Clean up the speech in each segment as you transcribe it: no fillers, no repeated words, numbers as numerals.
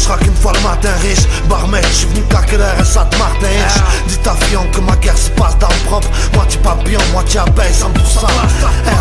coucheras qu'une fois le matin riche. Barmaid, je suis venu claquer le RSA de Martin Hirsch. Dis ta fion que ma guerre se passe dans le propre. Moitié papillon, moitié abeille, 100%.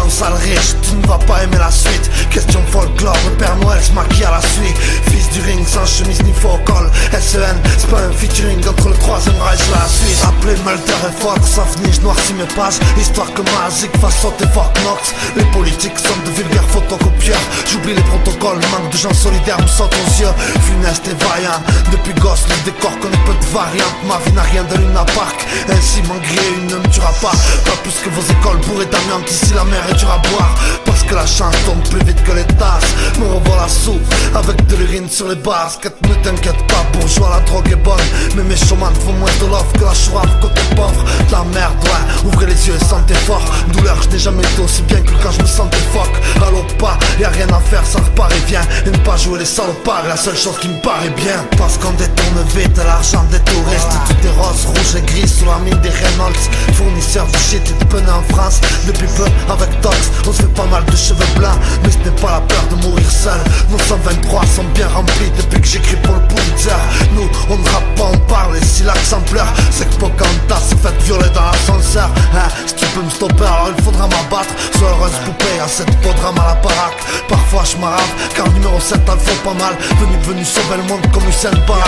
On sale riche, tu ne vas pas aimer la suite. Question folklore, le Père Noël se maquille à la suite. Fils du ring, sans chemise ni faux col. SEN, c'est pas un featuring entre le troisième Reich et la Suisse. Appelez Mulder et Fox, sauf ni je noircis mes pages. Histoire que Mazik fasse sauter Fort Knox. Les politiques sont de vulgaires photocopieurs. J'oublie les protocoles, manque de gens solidaires me saute aux yeux. Funeste et vaillant, depuis gosse le décor connaît peu de variantes. Ma vie n'a rien de Luna Park, ainsi m'en griller une ne me tuera pas. Pas plus que vos écoles bourrées d'amiante, ici la mer est dure à boire. Parce que la chance tombe plus vite que les tasses. Me revois la soupe, avec de l'urine sur les baskets. Ne t'inquiète pas, bourgeois, la drogue est bonne. Mais mes chômans font moins de l'offre que la chourave côté pauvre. De la merde, ouais, ouvrez les yeux et sentez fort. Douleur, je n'ai jamais été aussi bien que quand je me sentais fuck. Allô pas, y'a rien à faire, ça repart et vient. Et ne pas jouer les salopards est la seule chose qui me paraît bien. Parce qu'on détourne vite l'argent des touristes. Tout est rose, rouge et gris sous la mine des Reynolds. Fournisseur de shit et de pneus en France. Depuis peu, avec Tox, on se fait pas mal de cheveux blancs. Mais ce n'est pas la peur de mourir seul. Nos 123 sont bien remplis depuis que j'écris pour le Pulitzer. Nous, on ne rappe pas, on parle. Et si l'accent pleure, c'est que Pocahontas s'est fait violer dans l'ascenseur. Hein, si tu peux me stopper, alors il faudra m'abattre. Sois heureuse poupée, à cette podrame à la baraque. Parfois je m'arrave, car numéro 7 t'en faut pas mal. Venu sauver le monde comme Usain Bolt.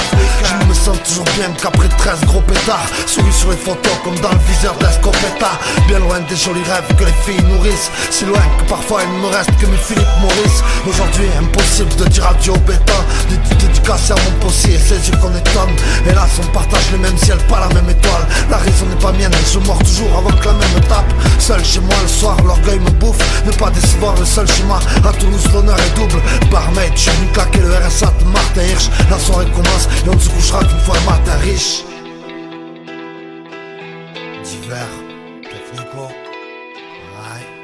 Je me sens toujours bien qu'après 13 gros pétards. Souris sur les photos comme dans le viseur d'Escopeta. Bien loin des jolis rêves que les filles nourrissent. Si loin que parfois il ne me reste que mes Philippe Maurice. Aujourd'hui impossible de dire adieu au béton. Dédicacé à mon possier et ses yeux qu'on étonne. Hélas on partage le même ciel, pas la même étoile. La raison n'est pas mienne, je mords toujours avant que la même me tape. Seul chez moi le soir, l'orgueil me bouffe. Ne pas décevoir le seul schéma. À Toulouse l'honneur est double. Barmaid, je suis venu claquer le RSA de Martin Hirsch. La soirée commence et on ne se couchera qu'une fois le matin riche. Divers, technico, ouais.